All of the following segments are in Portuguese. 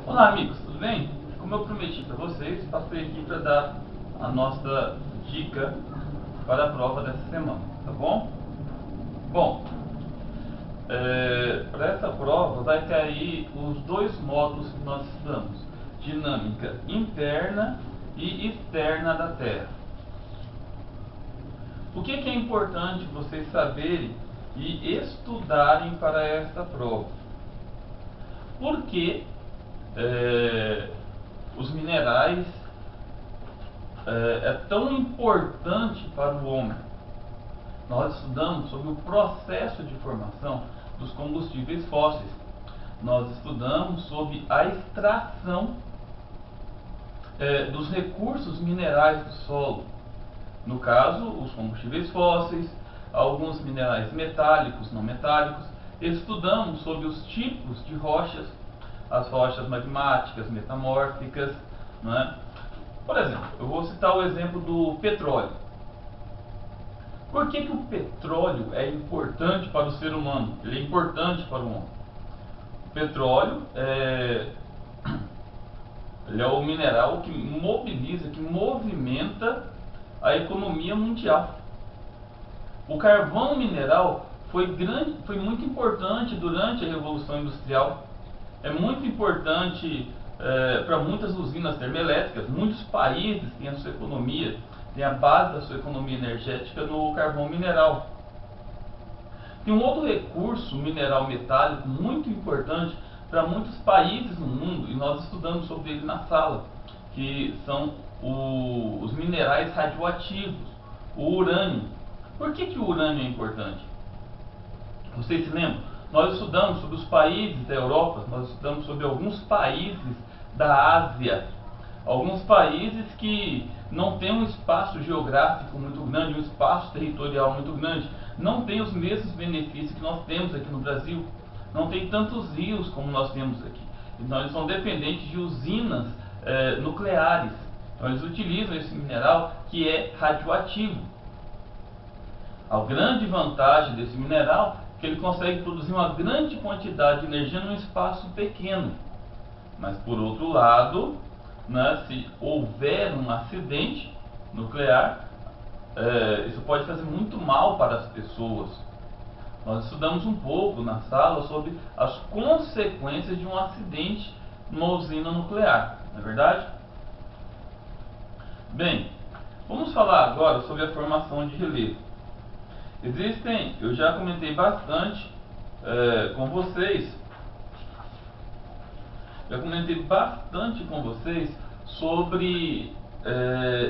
Olá amigos, tudo bem? Como eu prometi para vocês, passei aqui para dar a nossa dica para a prova dessa semana, tá bom? Bom, para essa prova vai cair os dois módulos que nós estudamos: dinâmica interna e externa da Terra. O que é importante vocês saberem e estudarem para esta prova? Por que os minerais é tão importante para o homem? Nós estudamos sobre o processo de formação dos combustíveis fósseis. Nós estudamos sobre a extração dos recursos minerais do solo. No caso, os combustíveis fósseis, alguns minerais metálicos, não metálicos. Estudamos sobre os tipos de rochas, as rochas magmáticas, metamórficas, não é? Por exemplo, eu vou citar o exemplo do petróleo. Por que o petróleo é importante para o ser humano? Ele é importante para o homem. O petróleo ele é o mineral que mobiliza, que movimenta a economia mundial. O carvão mineral foi muito importante durante a Revolução Industrial. É muito importante para muitas usinas termoelétricas. Muitos países têm a sua economia, têm a base da sua economia energética no carvão mineral. Tem um outro recurso mineral metálico muito importante para muitos países no mundo, e nós estudamos sobre ele na sala, que são os minerais radioativos, o urânio. Por que o urânio é importante? Vocês se lembram? Nós estudamos sobre os países da Europa, nós estudamos sobre alguns países da Ásia, alguns países que não têm um espaço geográfico muito grande, um espaço territorial muito grande, não têm os mesmos benefícios que nós temos aqui no Brasil, não tem tantos rios como nós temos aqui. Então eles são dependentes de usinas nucleares. Então eles utilizam esse mineral que é radioativo. A grande vantagem desse mineral é que ele consegue produzir uma grande quantidade de energia num espaço pequeno. Mas por outro lado, né, se houver um acidente nuclear, isso pode fazer muito mal para as pessoas. Nós estudamos um pouco na sala sobre as consequências de um acidente numa usina nuclear, não é verdade? Bem, vamos falar agora sobre a formação de relevo. Eu já comentei bastante com vocês, sobre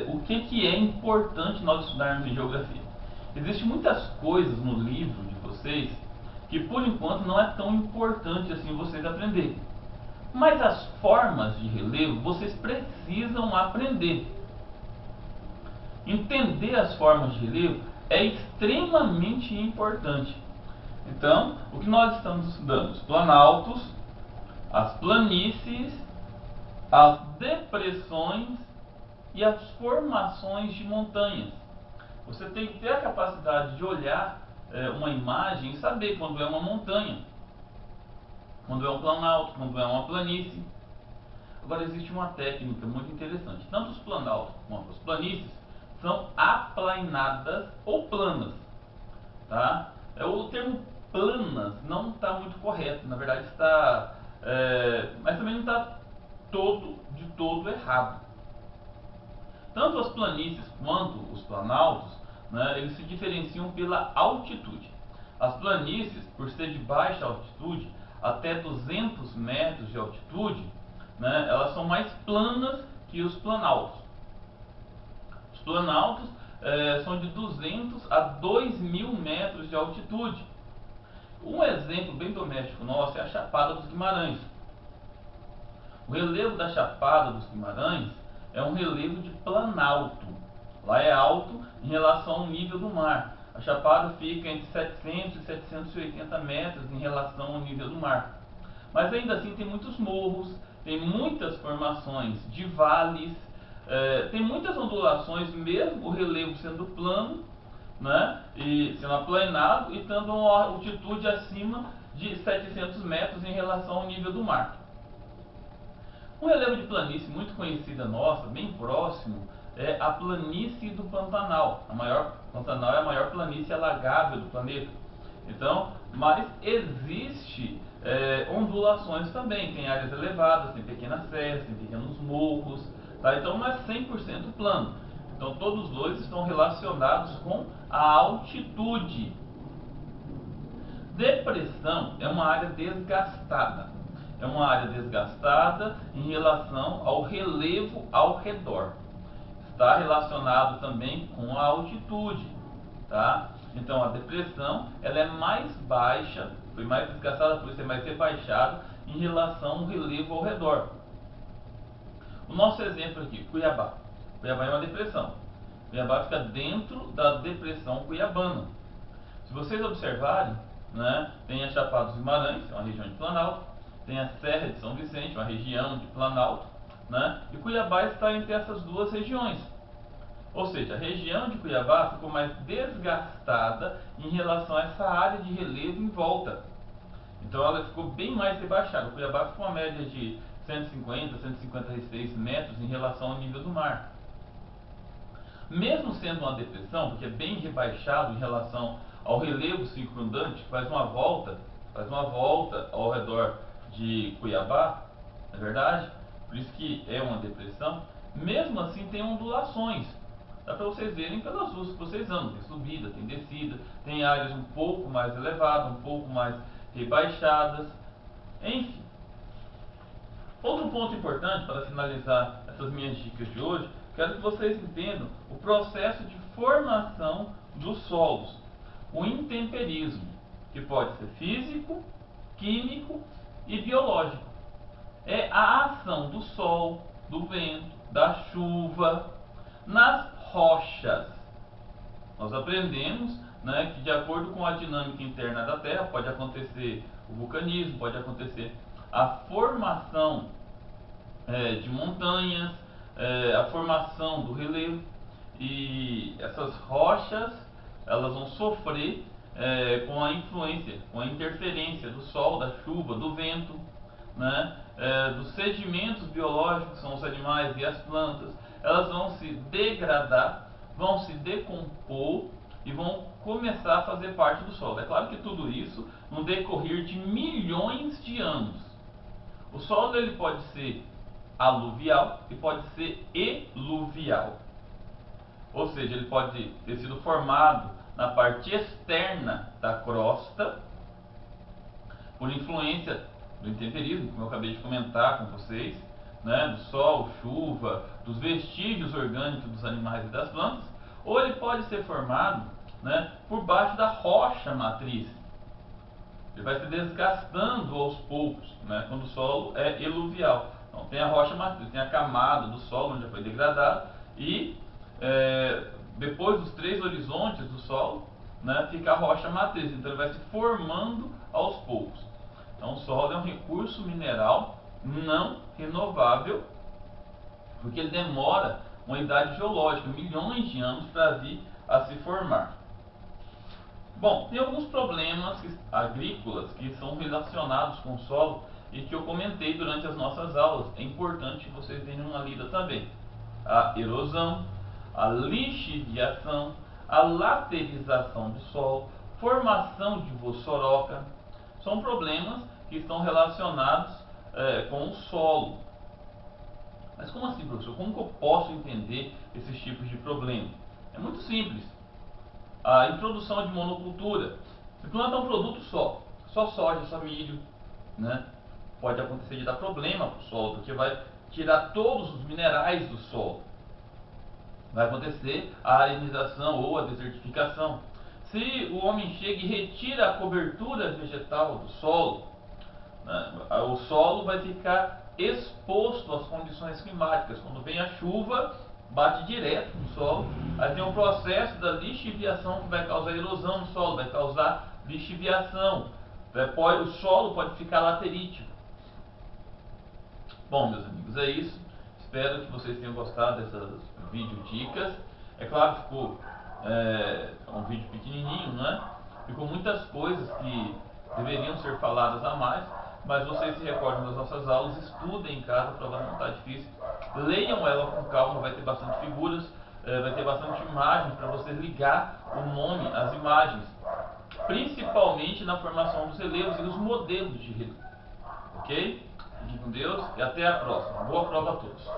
o que é importante nós estudarmos em geografia. Existem muitas coisas no livro de vocês que por enquanto não é tão importante assim vocês aprenderem. Mas as formas de relevo vocês precisam aprender. Entender as formas de relevo é extremamente importante. Então, o que nós estamos estudando? Os planaltos, as planícies, as depressões e as formações de montanhas. Você tem que ter a capacidade de olhar uma imagem e saber quando é uma montanha, quando é um planalto, quando é uma planície. Agora existe uma técnica muito interessante. Tanto os planaltos quanto as planícies são aplainadas ou planas, tá? O termo planas não está muito correto, na verdade está, mas também não está de todo errado. Tanto as planícies quanto os planaltos, né, eles se diferenciam pela altitude. As planícies, por ser de baixa altitude, até 200 metros de altitude, né, elas são mais planas que os planaltos. Os planaltos são de 200 a 2.000 metros de altitude. Um exemplo bem doméstico nosso é a Chapada dos Guimarães. O relevo da Chapada dos Guimarães é um relevo de planalto. Lá é alto em relação ao nível do mar. A Chapada fica entre 700 e 780 metros em relação ao nível do mar. Mas ainda assim tem muitos morros, tem muitas formações de vales, tem muitas ondulações, mesmo o relevo sendo plano, né, e sendo aplanado e tendo uma altitude acima de 700 metros em relação ao nível do mar. Um relevo de planície muito conhecida nossa, bem próximo, é a planície do Pantanal. Pantanal é a maior planície alagável do planeta. Então, mas existe ondulações também, tem áreas elevadas, tem pequenas serras, tem pequenos morros, tá? Então não é 100% plano. Então todos dois estão relacionados com a altitude. Depressão é uma área desgastada. É uma área desgastada em relação ao relevo ao redor. Está relacionado também com a altitude, tá? Então a depressão ela é mais baixa, foi mais desgastada, por isso é mais rebaixada em relação ao relevo ao redor. O nosso exemplo aqui, Cuiabá. Cuiabá é uma depressão. Cuiabá fica dentro da depressão cuiabana. Se vocês observarem, né, tem a Chapada dos Guimarães, é uma região de Planalto, tem a Serra de São Vicente, uma região de Planalto, né, e Cuiabá está entre essas duas regiões. Ou seja, a região de Cuiabá ficou mais desgastada em relação a essa área de relevo em volta. Então ela ficou bem mais rebaixada. Cuiabá ficou uma média de 150, 156 metros em relação ao nível do mar. Mesmo sendo uma depressão, porque é bem rebaixado em relação ao relevo circundante, que faz uma volta ao redor de Cuiabá, na verdade, por isso que é uma depressão, mesmo assim tem ondulações. Dá para vocês verem pelas ruas que vocês andam, tem subida, tem descida, tem áreas um pouco mais elevadas, um pouco mais rebaixadas, enfim. Outro ponto importante para finalizar essas minhas dicas de hoje, quero que vocês entendam o processo de formação dos solos, o intemperismo, que pode ser físico, químico e biológico. É a ação do sol, do vento, da chuva nas rochas. Nós aprendemos, né, que de acordo com a dinâmica interna da Terra pode acontecer o vulcanismo, pode acontecer a formação de montanhas, a formação do relevo, e essas rochas elas vão sofrer com a influência, com a interferência do sol, da chuva, do vento, né, dos sedimentos biológicos, que são os animais e as plantas. Elas vão se degradar, vão se decompor e vão começar a fazer parte do solo. É claro que tudo isso no decorrer de milhões de anos. O solo ele pode ser aluvial e pode ser eluvial. Ou seja, ele pode ter sido formado na parte externa da crosta por influência do intemperismo, como eu acabei de comentar com vocês, né, do sol, chuva, dos vestígios orgânicos dos animais e das plantas, ou ele pode ser formado, né, por baixo da rocha matriz. Ele vai se desgastando aos poucos, né, quando o solo é eluvial. Então tem a rocha matriz, tem a camada do solo onde já foi degradado e depois dos 3 horizontes do solo, né, fica a rocha matriz. Então ele vai se formando aos poucos. Então o solo é um recurso mineral não renovável, porque ele demora uma idade geológica, milhões de anos, para vir a se formar. Bom, tem alguns problemas agrícolas que são relacionados com o solo e que eu comentei durante as nossas aulas. É importante que vocês tenham uma lida também. A erosão, a lixiviação, a laterização do solo, formação de vossoroca, são problemas que estão relacionados com o solo. Mas como assim, professor? Como que eu posso entender esses tipos de problema? É muito simples. A introdução de monocultura. Se planta um produto só soja, só milho, né, pode acontecer de dar problema para o solo, porque vai tirar todos os minerais do solo. Vai acontecer a arenização ou a desertificação. Se o homem chega e retira a cobertura vegetal do solo, né, o solo vai ficar exposto às condições climáticas. Quando vem a chuva, bate direto no solo. Aí tem um processo da lixiviação que vai causar erosão no solo, vai causar lixiviação. O solo pode ficar laterítico. Bom, meus amigos, é isso. Espero que vocês tenham gostado dessas vídeo dicas. É claro que ficou um vídeo pequenininho, né? Ficou muitas coisas que deveriam ser faladas a mais, mas vocês se recordem das nossas aulas, estudem em casa, a prova não está difícil, leiam ela com calma, vai ter bastante figuras, vai ter bastante imagens para você ligar o nome às imagens, principalmente na formação dos relevos e os modelos de relevo. Ok? Fiquem com Deus e até a próxima. Boa prova a todos.